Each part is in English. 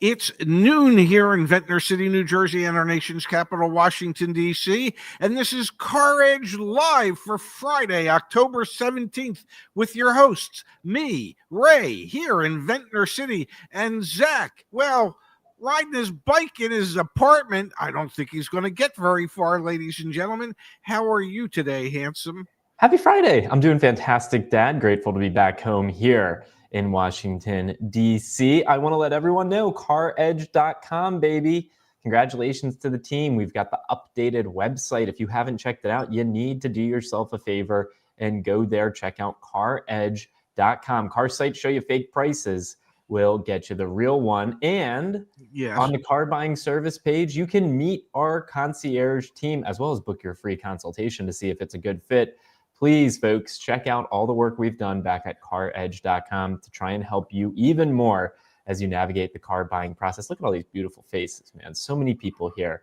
It's noon here in Ventnor City, New Jersey, and our nation's capital, Washington, D.C. And this is CarEdge Live for Friday, October 17th, with your hosts, me, Ray, here in Ventnor City, and Zach, well, riding his bike in his apartment. I don't think he's going to get very far, ladies and gentlemen. How are you today, handsome? Happy Friday. I'm doing fantastic, Dad. Grateful to be back home here in Washington, D.C. I want to let everyone know, CarEdge.com, baby. Congratulations to the team. We've got the updated website. If you haven't checked it out, you need to do yourself a favor and go there. Check out CarEdge.com. Car sites show you fake prices. Will get you the real one. And Yes. On the car buying service page, you can meet our concierge team as well as book your free consultation to see if it's a good fit. Please, folks, check out all the work we've done back at CarEdge.com to try and help you even more as you navigate the car buying process. Look at all these beautiful faces, man. So many people here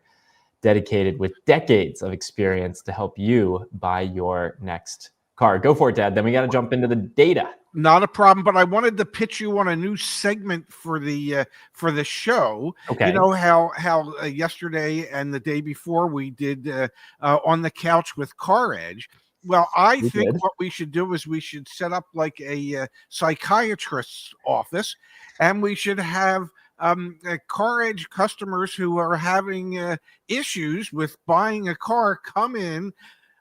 dedicated with decades of experience to help you buy your next car. Go for it, Dad. Then we got to jump into the data. Not a problem, but I wanted to pitch you on a new segment for the show. Okay. You know how yesterday and the day before we did on the couch with CarEdge. Well, I think what we should do is we should set up like a psychiatrist's office, and we should have CarEdge customers who are having issues with buying a car come in,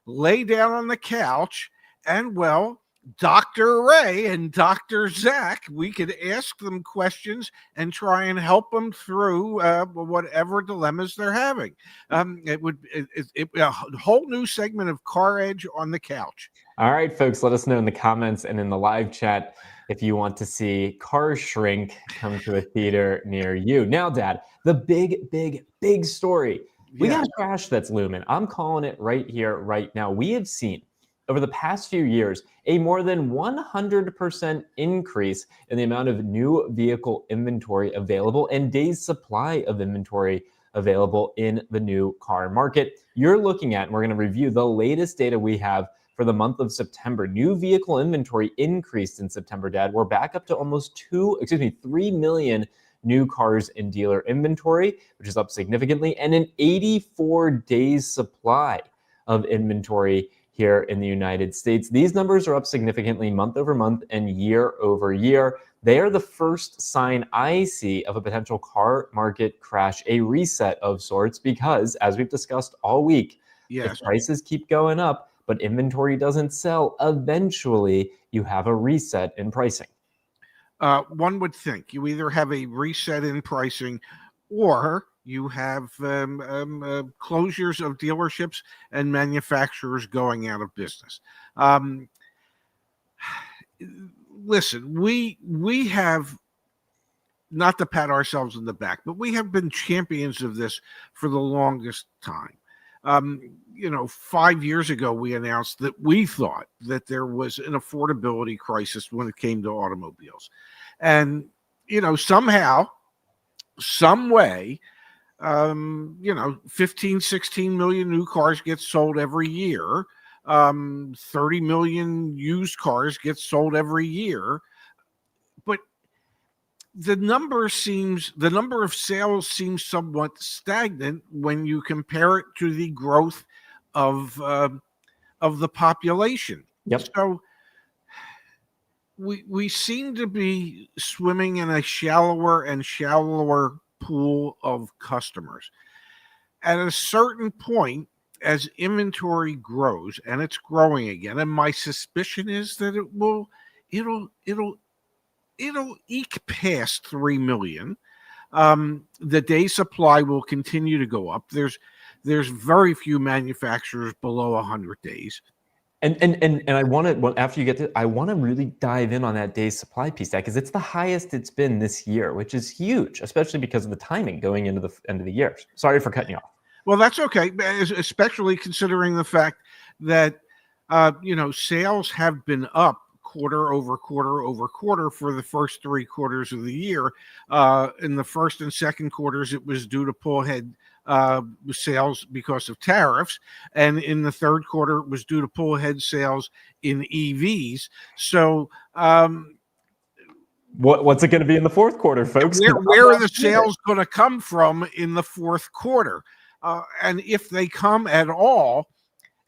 lay down on the couch, and well, Dr. Ray and Dr. Zach, we could ask them questions and try and help them through whatever dilemmas they're having. It would a whole new segment of CarEdge on the couch. All right, folks, let us know in the comments and in the live chat if you want to see Car Shrink come to a theater near you. Now, Dad, the big story. We got a crash that's looming. I'm calling it right here, right now. We have seen over the past few years a more than 100% increase in the amount of new vehicle inventory available and days supply of inventory available in the new car market. You're looking at, and we're going to review the latest data we have for the month of September. New vehicle inventory increased in September, Dad. We're back up to almost 3 million new cars in dealer inventory, which is up significantly, and an 84 days supply of inventory here in the United States. These numbers are up significantly month over month and year over year. They are the first sign I see of a potential car market crash, a reset of sorts, because as we've discussed all week, if prices keep going up, but inventory doesn't sell, eventually you have a reset in pricing. One would think you either have a reset in pricing or you have closures of dealerships and manufacturers going out of business. Listen, we have, not to pat ourselves in the back, but we have been champions of this for the longest time. 5 years ago, we announced that we thought that there was an affordability crisis when it came to automobiles. And, somehow, some way, 15, 16 million new cars get sold every year. 30 million used cars get sold every year. But the number of sales seems somewhat stagnant when you compare it to the growth of the population. Yep. So we seem to be swimming in a shallower and shallower pool of customers. At a certain point, as inventory grows, and it's growing again, and my suspicion is that it'll eke past 3 million. The day supply will continue to go up. There's very few manufacturers below 100 days. And I want to, after you get to, I want to really dive in on that day's supply piece, because it's the highest it's been this year, which is huge, especially because of the timing going into the end of the year. Sorry for cutting you off. Well, that's okay, especially considering the fact that sales have been up quarter over quarter over quarter for the first 3 quarters of the year. In the first and second quarters, it was due to pull ahead sales because of tariffs, and in the third quarter it was due to pull ahead sales in EVs. So What's it going to be in the fourth quarter, folks? Where are the sales going to come from in the fourth quarter? And if they come at all,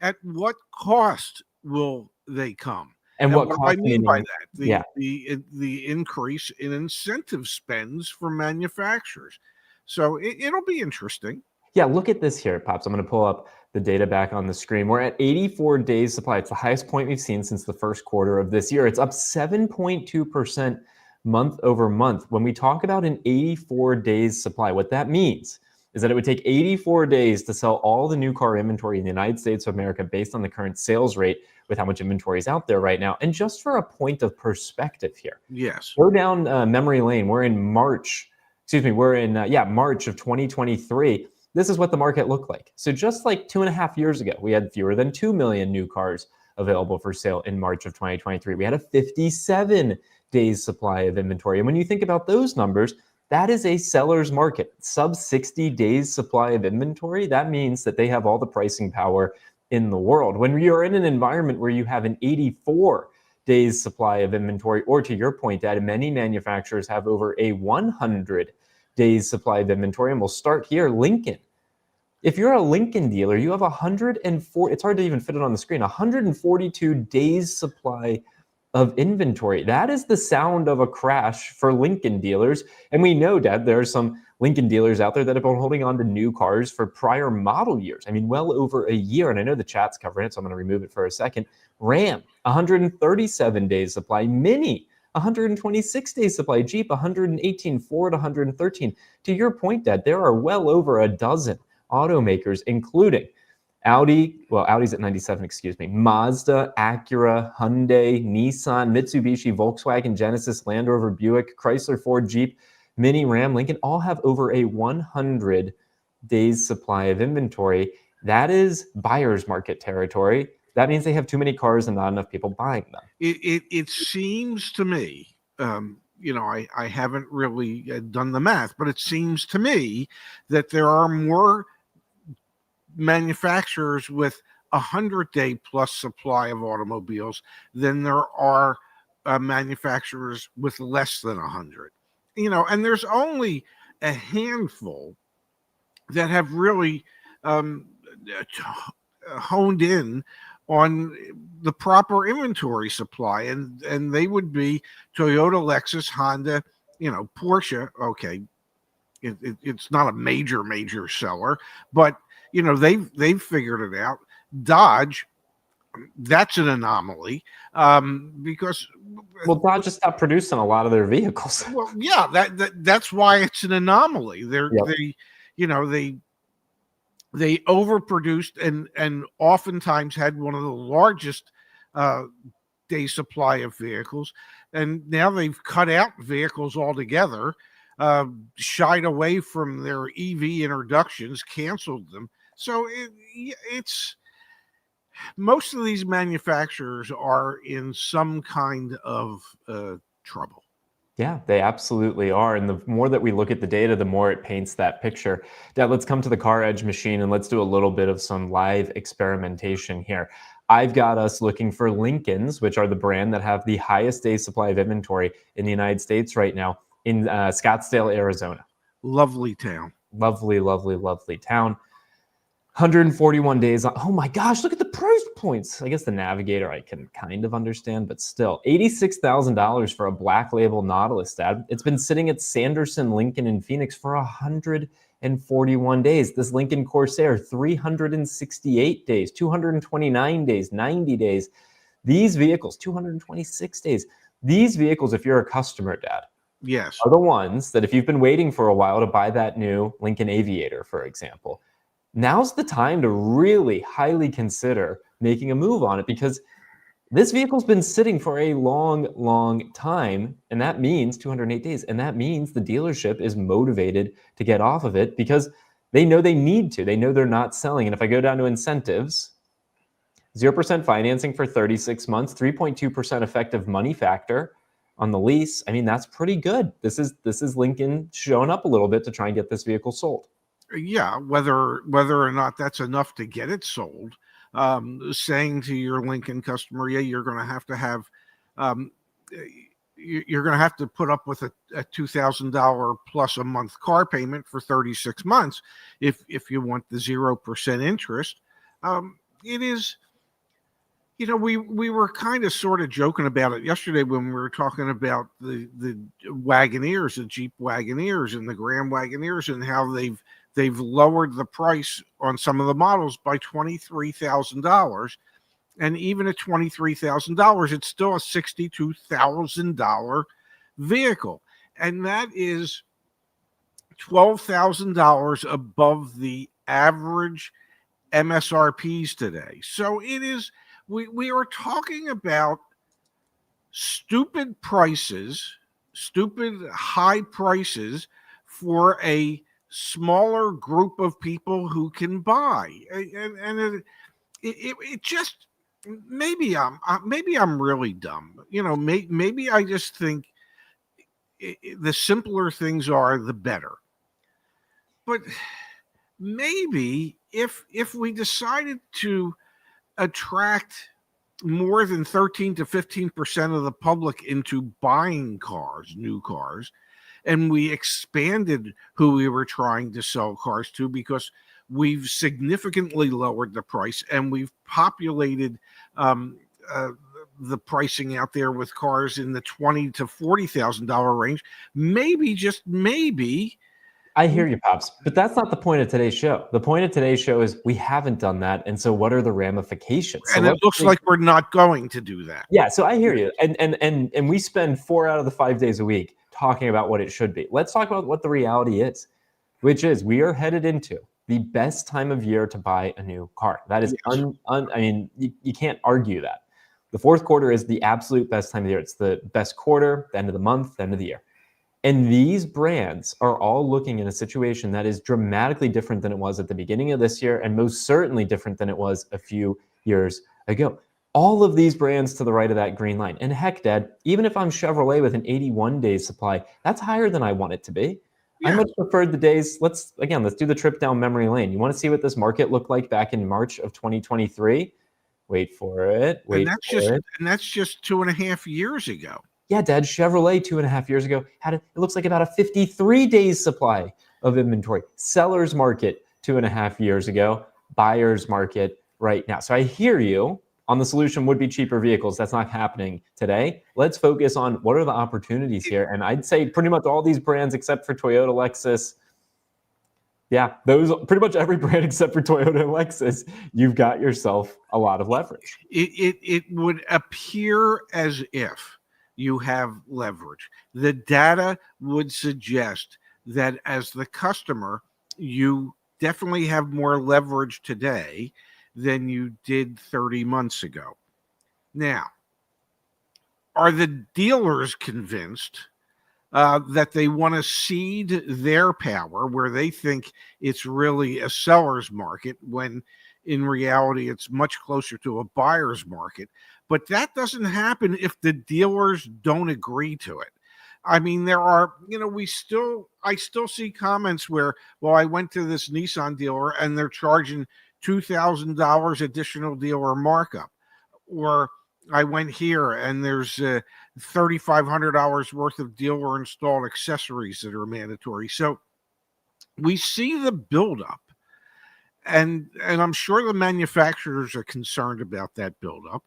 at what cost will they come? And what do I mean by that? The increase in incentive spends for manufacturers. So it'll be interesting. Yeah, look at this here, Pops. I'm going to pull up the data back on the screen. We're at 84 days supply. It's the highest point we've seen since the first quarter of this year. It's up 7.2% month over month. When we talk about an 84 days supply, what that means is that it would take 84 days to sell all the new car inventory in the United States of America based on the current sales rate with how much inventory is out there right now. And just for a point of perspective here. Yes. Go down memory lane. We're in March. Excuse me. We're in, March of 2023. This is what the market looked like. So just like 2.5 years ago, we had fewer than 2 million new cars available for sale in March of 2023. We had a 57 days supply of inventory. And when you think about those numbers, that is a seller's market. Sub 60 days supply of inventory, that means that they have all the pricing power in the world. When you're in an environment where you have an 84 days supply of inventory, or to your point, Dad, many manufacturers have over a 100 days supply of inventory. And we'll start here, Lincoln. If you're a Lincoln dealer, you have 104, it's hard to even fit it on the screen, 142 days supply of inventory. That is the sound of a crash for Lincoln dealers. And we know, Dad, there are some Lincoln dealers out there that have been holding on to new cars for prior model years. I mean, well over a year. And I know the chat's covering it, so I'm going to remove it for a second. Ram, 137 days supply. Mini, 126 days supply. Jeep, 118. Ford, 113. To your point, Dad, there are well over a dozen automakers, including Audi, well, Audi's at 97, excuse me, Mazda, Acura, Hyundai, Nissan, Mitsubishi, Volkswagen, Genesis, Land Rover, Buick, Chrysler, Ford, Jeep, Mini, Ram, Lincoln, all have over a 100 days supply of inventory. That is buyer's market territory. That means they have too many cars and not enough people buying them. It seems to me, I haven't really done the math, but it seems to me that there are more manufacturers with 100-day plus supply of automobiles than there are manufacturers with less than 100. And there's only a handful that have really honed in on the proper inventory supply, and they would be Toyota, Lexus, Honda, Porsche. Okay, it's not a major seller, but they've figured it out. Dodge, that's an anomaly, because Dodge just stopped producing a lot of their vehicles. Well, yeah, that's why it's an anomaly. They overproduced and oftentimes had one of the largest day supply of vehicles, and now they've cut out vehicles altogether, shied away from their EV introductions, canceled them. So it's most of these manufacturers are in some kind of trouble. Yeah, they absolutely are. And the more that we look at the data, the more it paints that picture. Dad, let's come to the CarEdge machine and let's do a little bit of some live experimentation here. I've got us looking for Lincolns, which are the brand that have the highest day supply of inventory in the United States right now, in Scottsdale, Arizona. Lovely town. Lovely, lovely, lovely town. 141 days. Oh my gosh, look at the price points. I guess the Navigator I can kind of understand, but still. $86,000 for a black label Nautilus, Dad. It's been sitting at Sanderson, Lincoln, and Phoenix for 141 days. This Lincoln Corsair, 368 days, 229 days, 90 days. These vehicles, 226 days. These vehicles, if you're a customer, Dad, yes, are the ones that if you've been waiting for a while to buy that new Lincoln Aviator, for example, now's the time to really highly consider making a move on it, because this vehicle's been sitting for a long time, and that means 208 days, and that means the dealership is motivated to get off of it because they know they need to. They know they're not selling. And if I go down to incentives, 0% financing for 36 months, 3.2% effective money factor on the lease. I mean, that's pretty good. This is Lincoln showing up a little bit to try and get this vehicle sold. Yeah, whether or not that's enough to get it sold, saying to your Lincoln customer, yeah, you're going to have you're going to have to put up with a $2,000 plus a month car payment for 36 months if you want the 0% interest. It is, we were kind of sort of joking about it yesterday when we were talking about the Wagoneers, the Jeep Wagoneers and the Grand Wagoneers, and how they've lowered the price on some of the models by $23,000. And even at $23,000, it's still a $62,000 vehicle. And that is $12,000 above the average MSRPs today. So it is, we are talking about stupid prices, stupid high prices for a smaller group of people who can buy. And it just, maybe I'm really dumb. Maybe I just think the simpler things are, the better. But maybe if we decided to attract more than 13 to 15% of the public into buying cars, new cars, and we expanded who we were trying to sell cars to, because we've significantly lowered the price and we've populated the pricing out there with cars in the $20,000 to $40,000 range. Maybe, just maybe. I hear you, Pops, but that's not the point of today's show. The point of today's show is we haven't done that, and so what are the ramifications? And it looks like we're not going to do that. Yeah, so I hear you, and we spend 4 out of the 5 days a week talking about what it should be. Let's talk about what the reality is, which is we are headed into the best time of year to buy a new car. That is, you can't argue that. The fourth quarter is the absolute best time of the year. It's the best quarter, the end of the month, the end of the year. And these brands are all looking in a situation that is dramatically different than it was at the beginning of this year, and most certainly different than it was a few years ago. All of these brands to the right of that green line. And heck, Dad, even if I'm Chevrolet with an 81-day supply, that's higher than I want it to be. Yeah. I much preferred the days. Let's do the trip down memory lane. You want to see what this market looked like back in March of 2023? Wait for it. And that's just 2.5 years ago. Yeah, Dad, Chevrolet 2.5 years ago it looks like about a 53 days supply of inventory. Seller's market 2.5 years ago, buyer's market right now. So I hear you on the solution would be cheaper vehicles. That's not happening today. Let's focus on what are the opportunities here. And I'd say pretty much all these brands except for Toyota, Lexus. Yeah, those pretty much every brand except for Toyota and Lexus, you've got yourself a lot of leverage. It would appear as if you have leverage. The data would suggest that as the customer, you definitely have more leverage today than you did 30 months ago. Now, are the dealers convinced that they want to cede their power where they think it's really a seller's market when in reality it's much closer to a buyer's market? But that doesn't happen if the dealers don't agree to it. I mean, there are, I still see comments where, well, I went to this Nissan dealer and they're charging $2,000 additional dealer markup. Or I went here and there's $3,500 worth of dealer installed accessories that are mandatory. So we see the buildup. And I'm sure the manufacturers are concerned about that buildup.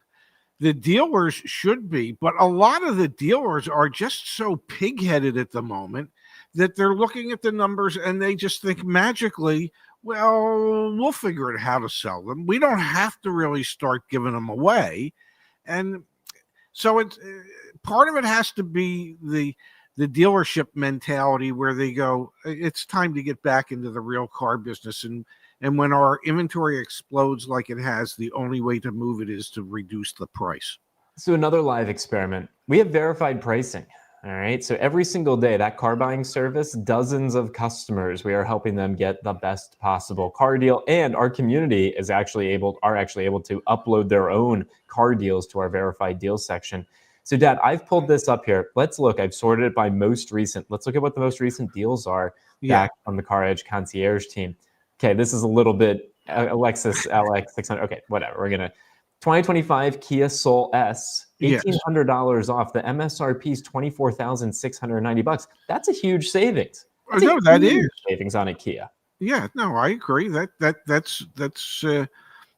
The dealers should be, but a lot of the dealers are just so pig-headed at the moment that they're looking at the numbers and they just think magically, well, we'll figure out how to sell them. We don't have to really start giving them away. And so it's part of it has to be the dealership mentality where they go, it's time to get back into the real car business. And when our inventory explodes like it has, the only way to move it is to reduce the price. So another live experiment. We have verified pricing. All right. So every single day, that car buying service, dozens of customers, we are helping them get the best possible car deal. And our community are actually able to upload their own car deals to our verified deals section. So Dad, I've pulled this up here. Let's look. I've sorted it by most recent. Let's look at what the most recent deals are back from the CarEdge concierge team. Okay, this is a little bit Lexus LX 600. Okay, whatever. We're going to 2025 Kia Soul S, Yes. $1,800 off. The MSRP is $24,690. That's a huge savings. That's No, a that huge is. savings on a Kia. Yeah, no, I agree. That's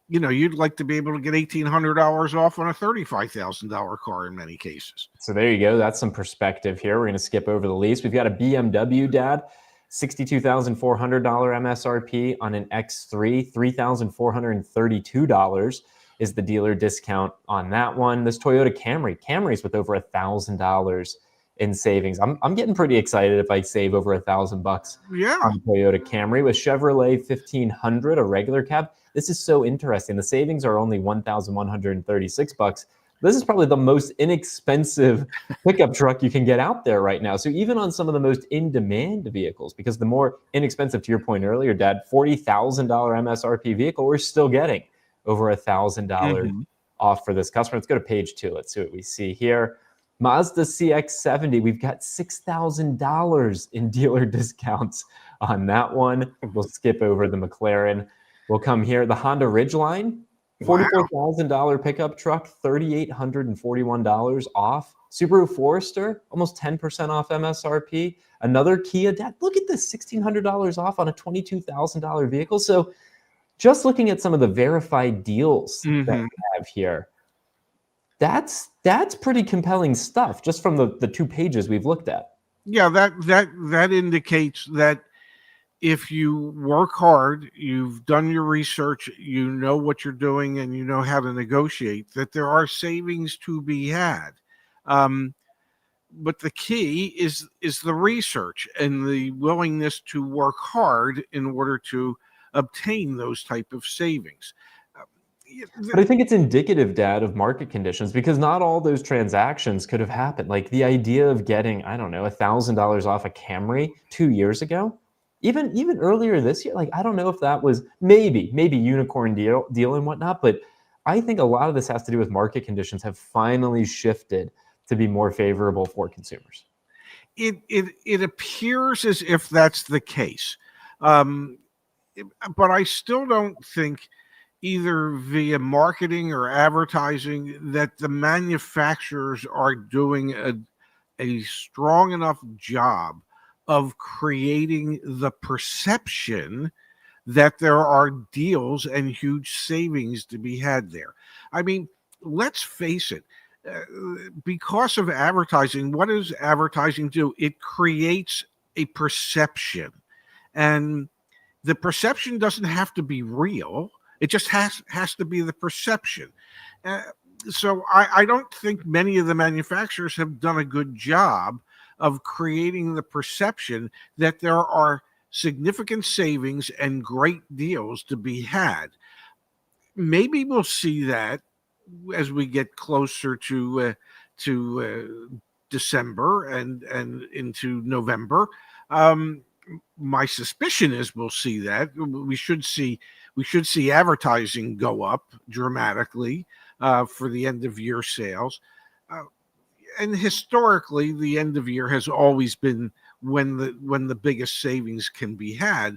you'd like to be able to get $1,800 off on a $35,000 car in many cases. So there you go. That's some perspective here. We're going to skip over the lease. We've got a BMW, Dad, $62,400 MSRP on an X3, $3,432 is the dealer discount on that one. This Toyota Camry's with over $1,000 in savings. I'm getting pretty excited if I save over $1,000 Yeah. on Toyota Camry. With Chevrolet 1500, a regular cab, this is so interesting. The savings are only $1,136. This is probably the most inexpensive pickup truck you can get out there right now. So even on some of the most in-demand vehicles, because the more inexpensive, to your point earlier, Dad, $40,000 MSRP vehicle, we're still getting over $1,000 off for this customer. Let's go to page 2. Let's see what we see here. Mazda CX-70, we've got $6,000 in dealer discounts on that one. We'll skip over the McLaren. We'll come here. The Honda Ridgeline, $44,000 pickup truck, $3,841 off. Subaru Forester, almost 10% off MSRP. Another Kia, Dad, look at this, $1,600 off on a $22,000 vehicle. So just looking at some of the verified deals that we have here, that's pretty compelling stuff just from the 2 pages we've looked at. Yeah, that indicates that if you work hard, you've done your research, you know what you're doing, and you know how to negotiate, that there are savings to be had. But the key is the research and the willingness to work hard in order to obtain those type of savings. But I think it's indicative, Dad, of market conditions, because not all those transactions could have happened. Like the idea of getting, I don't know, $1,000 off a Camry 2 years ago, even earlier this year. Like, I don't know if that was maybe unicorn deal and whatnot, but I think a lot of this has to do with market conditions have finally shifted to be more favorable for consumers. It appears as if that's the case, but I still don't think, either via marketing or advertising, that the manufacturers are doing a strong enough job of creating the perception that there are deals and huge savings to be had there. I mean, let's face it, because of advertising, what does advertising do? It creates a perception, and the perception doesn't have to be real. It just has to be the perception. So I don't think many of the manufacturers have done a good job of creating the perception that there are significant savings and great deals to be had. Maybe we'll see that as we get closer to December and into November. My suspicion is we'll see that. We should see advertising go up dramatically for the end of year sales. And historically, the end of year has always been when the biggest savings can be had.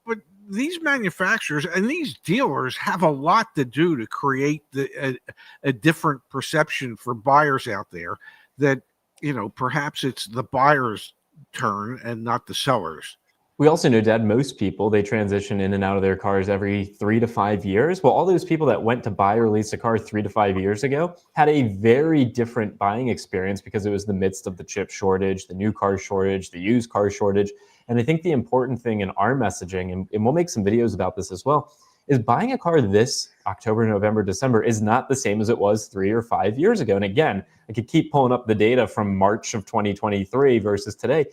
But these manufacturers and these dealers have a lot to do to create a different perception for buyers out there, that, perhaps it's the buyer's turn and not the seller's. We also know, Dad, most people, they transition in and out of their cars every 3 to 5 years. Well, all those people that went to buy or lease a car 3 to 5 years ago had a very different buying experience, because it was the midst of the chip shortage, the new car shortage, the used car shortage. And I think the important thing in our messaging, and we'll make some videos about this as well, is buying a car this October, November, December is not the same as it was 3 or 5 years ago. And again, I could keep pulling up the data from March of 2023 versus today.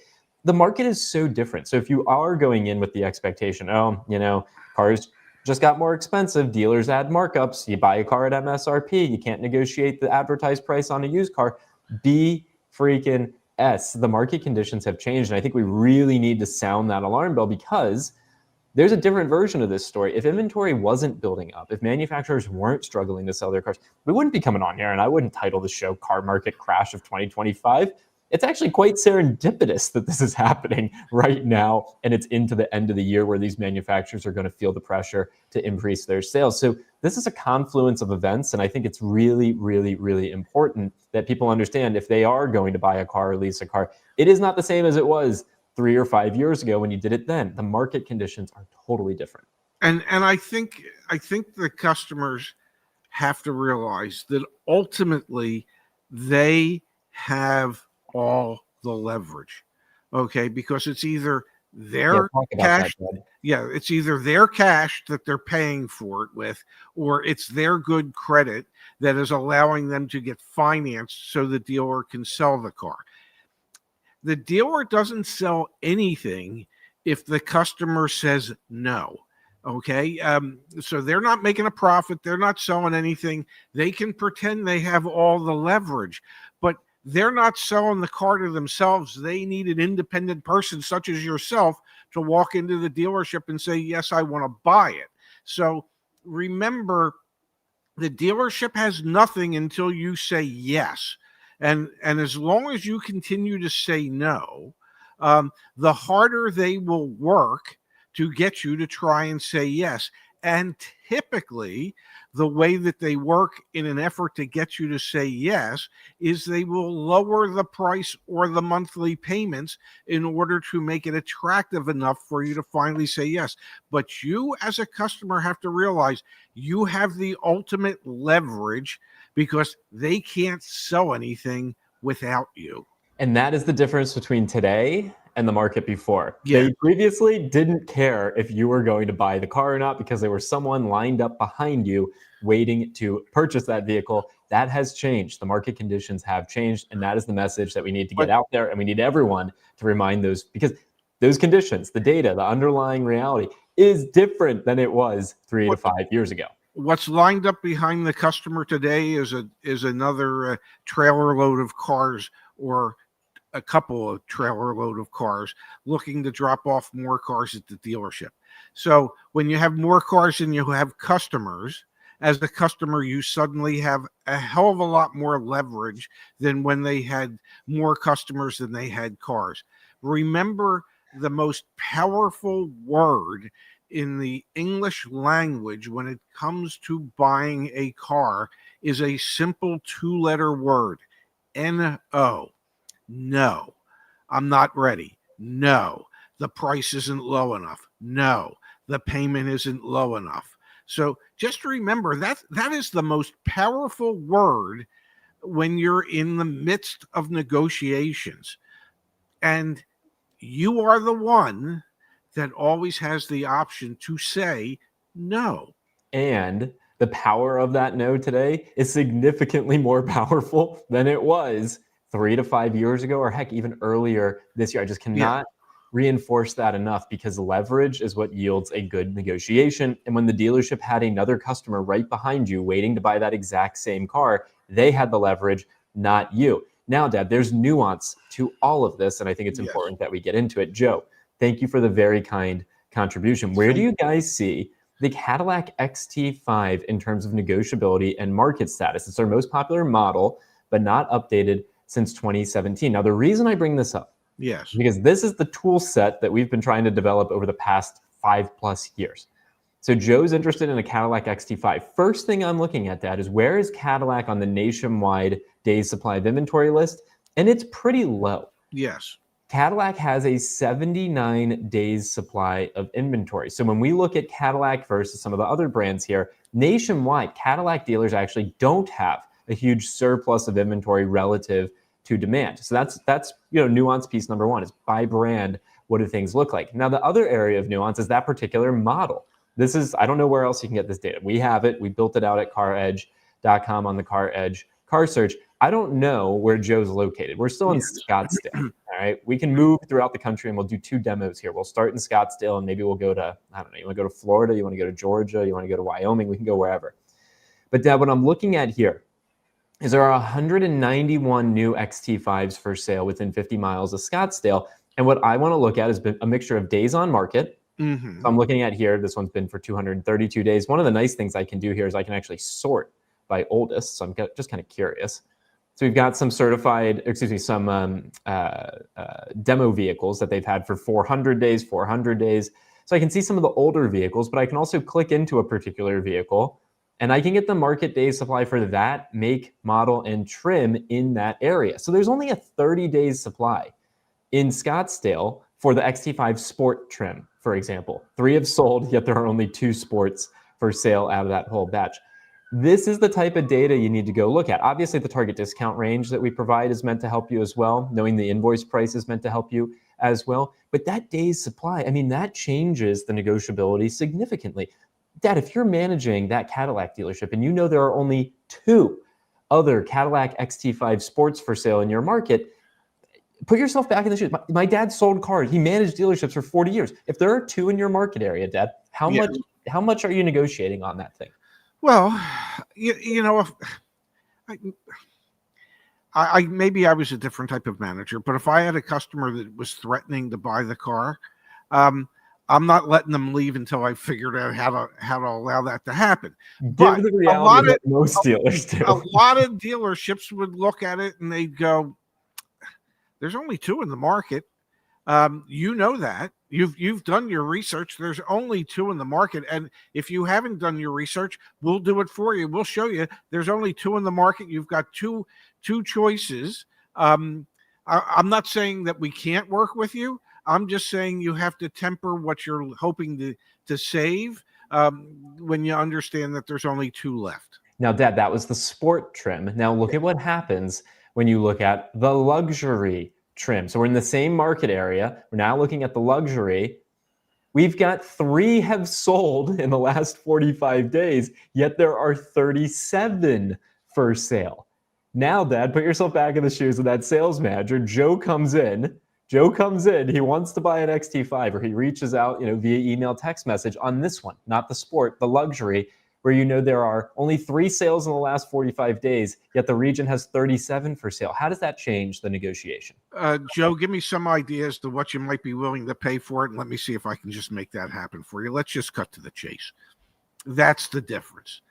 The market is so different. So if you are going in with the expectation, cars just got more expensive, dealers add markups, you buy a car at MSRP, you can't negotiate the advertised price on a used car, be freaking S. The market conditions have changed. And I think we really need to sound that alarm bell, because there's a different version of this story. If inventory wasn't building up, if manufacturers weren't struggling to sell their cars, we wouldn't be coming on here, and I wouldn't title the show Car Market Crash of 2025. It's actually quite serendipitous that this is happening right now, and it's into the end of the year where these manufacturers are going to feel the pressure to increase their sales. So this is a confluence of events, and I think it's really, really, really important that people understand if they are going to buy a car or lease a car, it is not the same as it was 3 or 5 years ago when you did it then. The market conditions are totally different. And I think the customers have to realize that ultimately they have all the leverage. Okay, because it's either their cash, it's either their cash that they're paying for it with, or it's their good credit that is allowing them to get financed so the dealer can sell the car. The dealer doesn't sell anything if the customer says no. Okay. So they're not making a profit. They're not selling anything. They can pretend they have all the leverage, but they're not selling the car to themselves. They need an independent person such as yourself to walk into the dealership and say, yes, I want to buy it. So remember, the dealership has nothing until you say yes. And as long as you continue to say no, the harder they will work to get you to try and say yes. And typically, the way that they work in an effort to get you to say yes is they will lower the price or the monthly payments in order to make it attractive enough for you to finally say yes. But you, as a customer, have to realize you have the ultimate leverage because they can't sell anything without you. And that is the difference between today and the market before. Yeah. They previously didn't care if you were going to buy the car or not because there was someone lined up behind you waiting to purchase that vehicle. That has changed. The market conditions have changed, and that is the message that we need to get out there, and we need everyone to remind those, because those conditions, the data, the underlying reality is different than it was 3 to 5 years ago. What's lined up behind the customer today is another trailer load of cars, or a couple of trailer load of cars, looking to drop off more cars at the dealership. So when you have more cars than you have customers, as the customer, you suddenly have a hell of a lot more leverage than when they had more customers than they had cars. Remember, the most powerful word in the English language when it comes to buying a car is a simple 2-letter word, N-O. No, I'm not ready. No, the price isn't low enough. No, the payment isn't low enough. So just remember that is the most powerful word when you're in the midst of negotiations. And you are the one that always has the option to say no. And the power of that no today is significantly more powerful than it was 3 to 5 years ago, or heck, even earlier this year. I just cannot reinforce that enough, because leverage is what yields a good negotiation. And when the dealership had another customer right behind you waiting to buy that exact same car, they had the leverage, not you. Now, Dad, there's nuance to all of this, and I think it's important that we get into it. Joe, thank you for the very kind contribution. Where do you guys see the Cadillac XT5 in terms of negotiability and market status? It's our most popular model, but not updated since 2017. Now, the reason I bring this up, because this is the tool set that we've been trying to develop over the past 5+ years. So Joe's interested in a Cadillac XT5. First thing I'm looking at, Dad, is where is Cadillac on the nationwide days supply of inventory list? And it's pretty low. Yes. Cadillac has a 79 days supply of inventory. So when we look at Cadillac versus some of the other brands here, nationwide, Cadillac dealers actually don't have a huge surplus of inventory relative to demand. So that's nuance piece number one, is by brand, what do things look like? Now, the other area of nuance is that particular model. This is, I don't know where else you can get this data. We have it. We built it out at CarEdge.com on the CarEdge car search. I don't know where Joe's located. We're still in Scottsdale. All right. We can move throughout the country, and we'll do 2 demos here. We'll start in Scottsdale, and maybe we'll go to, I don't know, you want to go to Florida, you want to go to Georgia, you want to go to Wyoming, we can go wherever. But Dad, what I'm looking at here is there are 191 new XT5s for sale within 50 miles of Scottsdale. And what I want to look at is a mixture of days on market. So I'm looking at here, this one's been for 232 days. One of the nice things I can do here is I can actually sort by oldest. So I'm just kind of curious. So we've got some demo vehicles that they've had for 400 days. So I can see some of the older vehicles, but I can also click into a particular vehicle And I can get the market day supply for that make, model, and trim in that area. So there's only a 30 days supply in Scottsdale for the XT5 Sport trim, for example. 3 have sold, yet there are only 2 Sports for sale out of that whole batch. This is the type of data you need to go look at. Obviously, the target discount range that we provide is meant to help you as well. Knowing the invoice price is meant to help you as well. But that day's supply, I mean, that changes the negotiability significantly. Dad, if you're managing that Cadillac dealership and you know there are only 2 other Cadillac XT5 Sports for sale in your market, put yourself back in the shoes. My dad sold cars. He managed dealerships for 40 years. If there are 2 in your market area, Dad, how much are you negotiating on that thing? Well, you know, if I maybe I was a different type of manager, but if I had a customer that was threatening to buy the car, I'm not letting them leave until I figured out how to allow that to happen. But the reality of most dealers do. A lot of dealerships would look at it and they'd go, "There's only 2 in the market. You know that. You've done your research. There's only 2 in the market, and if you haven't done your research, we'll do it for you. We'll show you. There's only 2 in the market. You've got two choices. I'm not saying that we can't work with you. I'm just saying you have to temper what you're hoping to save when you understand that there's only 2 left." Now, Dad, that was the Sport trim. Now look at what happens when you look at the luxury trim. So we're in the same market area. We're now looking at the luxury. We've got 3 have sold in the last 45 days, yet there are 37 for sale. Now, Dad, put yourself back in the shoes of that sales manager. Joe comes in. He wants to buy an XT5, or he reaches out, via email, text message on this one, not the Sport, the luxury, where there are only 3 sales in the last 45 days, yet the region has 37 for sale. How does that change the negotiation? Joe, give me some ideas to what you might be willing to pay for it, and let me see if I can just make that happen for you. Let's just cut to the chase. That's the difference.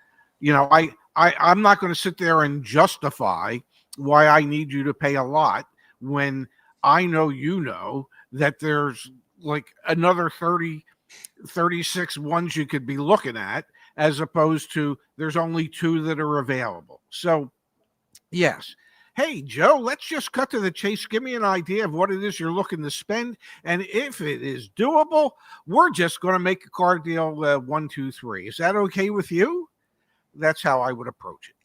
I'm not going to sit there and justify why I need you to pay a lot when I know that there's like another 30, 36 ones you could be looking at, as opposed to there's only 2 that are available. So, yes. Hey, Joe, let's just cut to the chase. Give me an idea of what it is you're looking to spend. And if it is doable, we're just going to make a car deal 1, 2, 3. Is that okay with you? That's how I would approach it.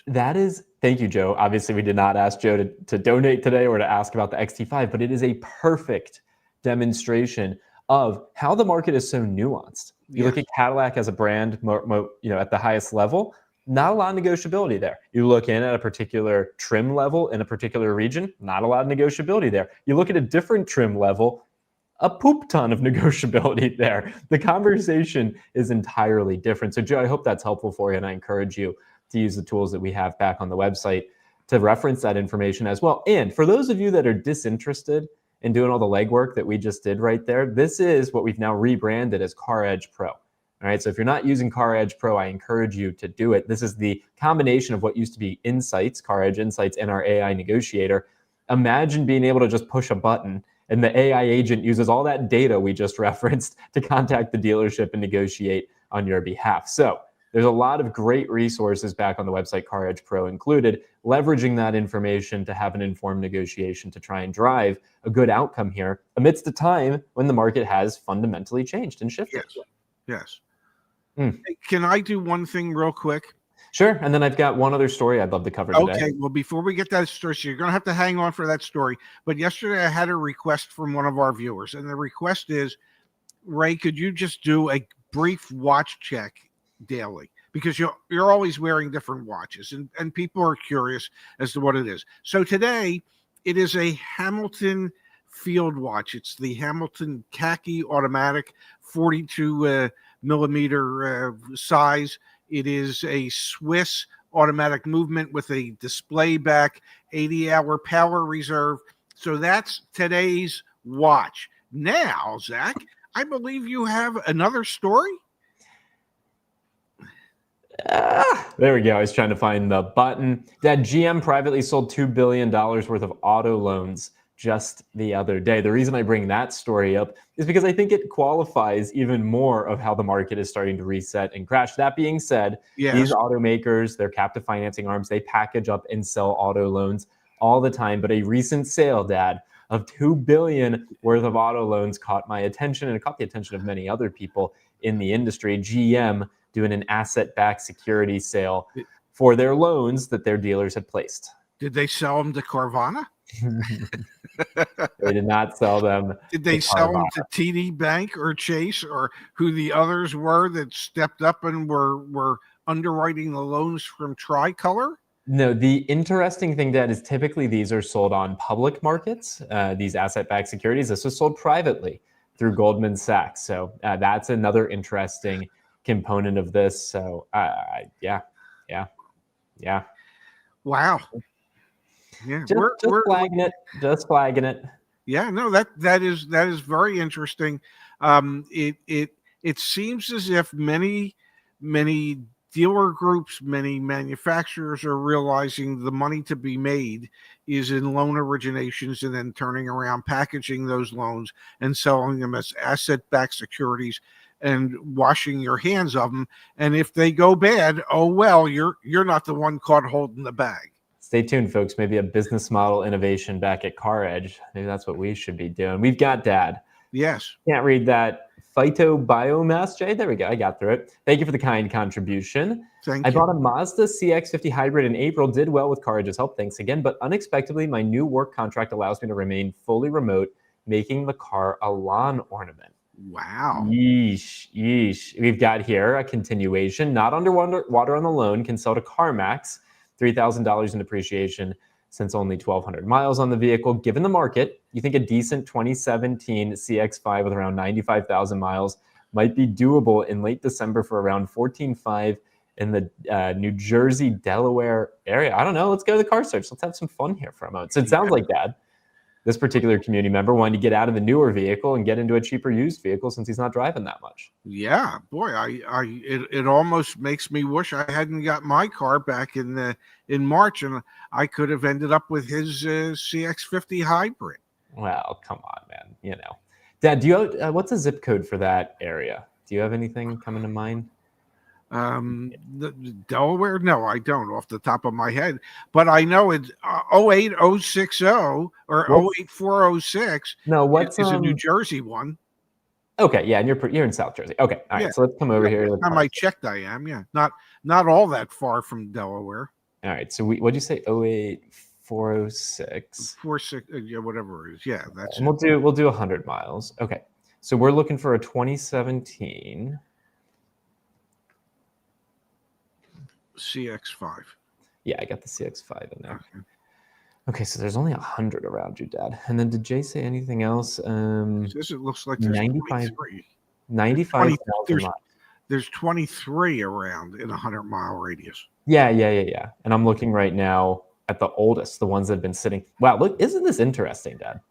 That is. Thank you, Joe. Obviously, we did not ask Joe to donate today or to ask about the XT5, but it is a perfect demonstration of how the market is so nuanced. You look at Cadillac as a brand, at the highest level, not a lot of negotiability there. You look in at a particular trim level in a particular region, not a lot of negotiability there. You look at a different trim level, a poop ton of negotiability there. The conversation is entirely different. So, Joe, I hope that's helpful for you, and I encourage you to use the tools that we have back on the website to reference that information as well. And for those of you that are disinterested in doing all the legwork that we just did right there, this is what we've now rebranded as CarEdge Pro. All right, so if you're not using CarEdge Pro, I encourage you to do it. This is the combination of what used to be Insights, CarEdge Insights, and our AI Negotiator. Imagine being able to just push a button and the AI agent uses all that data we just referenced to contact the dealership and negotiate on your behalf. So there's a lot of great resources back on the website, CarEdge Pro included, leveraging that information to have an informed negotiation to try and drive a good outcome here amidst a time when the market has fundamentally changed and shifted. Yes. Hey, can I do one thing real quick? Sure. And then I've got one other story I'd love to cover today. Okay. Well, before we get that story, so you're going to have to hang on for that story. But yesterday I had a request from one of our viewers, and the request is, Ray, could you just do a brief watch check daily? Because you're always wearing different watches, and people are curious as to what it is. So today it is a Hamilton field watch. It's the Hamilton khaki automatic 42 millimeter size. It is a Swiss automatic movement with a display back, 80-hour power reserve. So that's today's watch. Now, Zach, I believe you have another story. There we go. I was trying to find the button. That GM privately sold $2 billion worth of auto loans just the other day. The reason I bring that story up is because I think it qualifies even more of how the market is starting to reset and crash. That being said, these automakers, their captive financing arms, they package up and sell auto loans all the time. But a recent sale, Dad, of $2 billion worth of auto loans caught my attention, and it caught the attention of many other people in the industry. GM doing an asset-backed security sale for their loans that their dealers had placed. Did they sell them to Carvana? They did not sell them. Did they sell them to TD Bank or Chase or who the others were that stepped up and were underwriting the loans from Tricolor? No, the interesting thing, Dad, is typically these are sold on public markets, these asset-backed securities. This was sold privately through Goldman Sachs. So that's another interesting component of this. So yeah. Wow. Yeah, just flagging it. Yeah, no, that is very interesting. It seems as if many dealer groups, many manufacturers are realizing the money to be made is in loan originations and then turning around, packaging those loans and selling them as asset-backed securities and washing your hands of them. And if they go bad, oh well, you're not the one caught holding the bag. Stay tuned, folks. Maybe a business model innovation back at CarEdge. Maybe that's what we should be doing. We've got, Dad. Yes. Can't read that. Phytobiomass, Jay. There we go. I got through it. Thank you for the kind contribution. I bought a Mazda CX-50 hybrid in April. Did well with CarEdge's help. Thanks again. But unexpectedly, my new work contract allows me to remain fully remote, making the car a lawn ornament. Wow. Yeesh. We've got here a continuation. Not underwater on the loan. Can sell to CarMax. $3,000 in depreciation since only 1,200 miles on the vehicle. Given the market, you think a decent 2017 CX-5 with around 95,000 miles might be doable in late December for around $14,500 in the New Jersey, Delaware area. I don't know. Let's go to the car search. Let's have some fun here for a moment. So it sounds like, Dad, this particular community member wanted to get out of the newer vehicle and get into a cheaper used vehicle since he's not driving that much. Yeah, boy, it almost makes me wish I hadn't got my car back in March, and I could have ended up with his CX-50 hybrid. Well, come on, man. You know, Dad, do you have, what's the zip code for that area? Do you have anything coming to mind? The Delaware? No, I don't off the top of my head, but I know it's 08060 or 08406. No, what's is a New Jersey one. Okay, yeah, and you're in South Jersey. Okay, all right. So let's come over here. I checked. I am. Yeah, not all that far from Delaware. All right. So what'd you say? 08406. 46. Yeah, whatever it is. Yeah, that's. And we'll do 100 miles. Okay. So we're looking for a 2017 CX-5. Yeah, I got the CX-5 in there. Okay, so there's only 100 around you, Dad. And then did Jay say anything else? It looks like there's 95,000 miles. There's 23 around in a 100-mile radius. Yeah. And I'm looking right now at the oldest, the ones that have been sitting. Wow, look, isn't this interesting, Dad?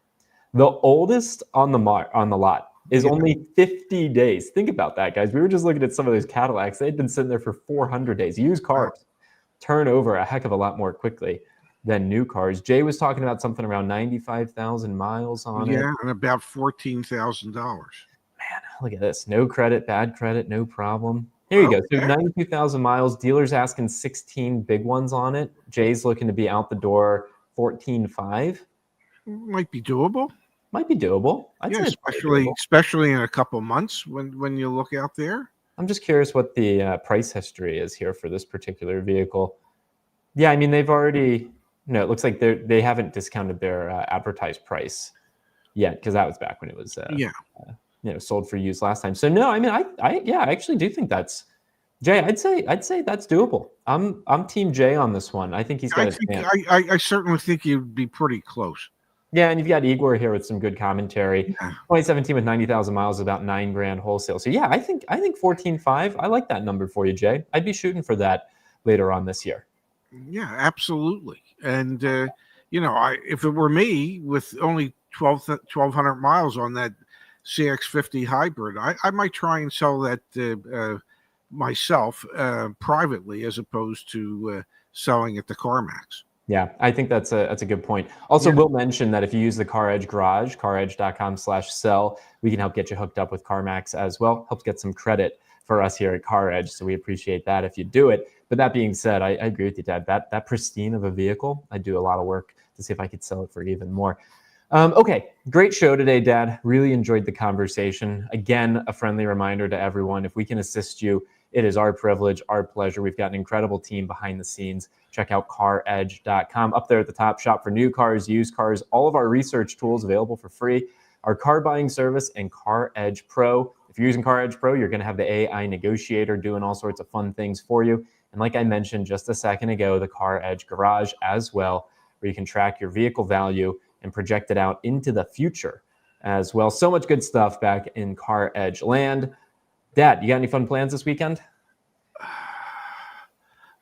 The oldest on the lot is only 50 days. Think about that, guys. We were just looking at some of those Cadillacs. They'd been sitting there for 400 days. Used cars turn over a heck of a lot more quickly than new cars. Jay was talking about something around 95,000 miles on it. Yeah, and about $14,000. Man, look at this. No credit, bad credit, no problem. Here you go. So 92,000 miles. Dealer's asking 16 big ones on it. Jay's looking to be out the door 14.5. Might be doable. Might be doable. Especially in a couple months when you look out there. I'm just curious what the price history is here for this particular vehicle. Yeah, I mean, they've already, it looks like they haven't discounted their advertised price yet, because that was back when it was sold for use last time. So no, I mean, I actually do think that's, Jay, I'd say that's doable. I'm Team Jay on this one. I think he's got I certainly think you'd be pretty close. Yeah, and you've got Igor here with some good commentary. 2017 with 90,000 miles, about $9,000 wholesale. So yeah, I think 14.5. I like that number for you, Jay. I'd be shooting for that later on this year. Yeah, absolutely. And if it were me with only 1,200 miles on that CX-50 hybrid, I might try and sell that myself privately as opposed to selling at the CarMax. Yeah, I think that's a good point. Also, we'll mention that if you use the CarEdge Garage, caredge.com/sell, we can help get you hooked up with CarMax as well. Helps get some credit for us here at CarEdge, so we appreciate that if you do it. But that being said, I agree with you, Dad. That pristine of a vehicle, I do a lot of work to see if I could sell it for even more. Okay, great show today, Dad. Really enjoyed the conversation. Again, a friendly reminder to everyone, if we can assist you, it is our privilege, our pleasure. We've got an incredible team behind the scenes. Check out caredge.com. Up there at the top, shop for new cars, used cars, all of our research tools available for free, our car buying service, and CarEdge Pro. If you're using CarEdge Pro, you're going to have the AI negotiator doing all sorts of fun things for you. And like I mentioned just a second ago, the CarEdge Garage as well, where you can track your vehicle value and project it out into the future as well. So much good stuff back in CarEdge land. Dad, you got any fun plans this weekend?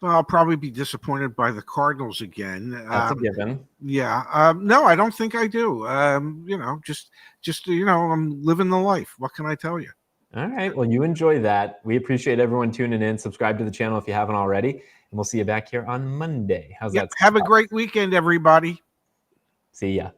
Well, I'll probably be disappointed by the Cardinals again. That's a given. Yeah. No, I don't think I do. Just I'm living the life. What can I tell you? All right. Well, you enjoy that. We appreciate everyone tuning in. Subscribe to the channel if you haven't already. And we'll see you back here on Monday. How's that? Have a great weekend, everybody. See ya.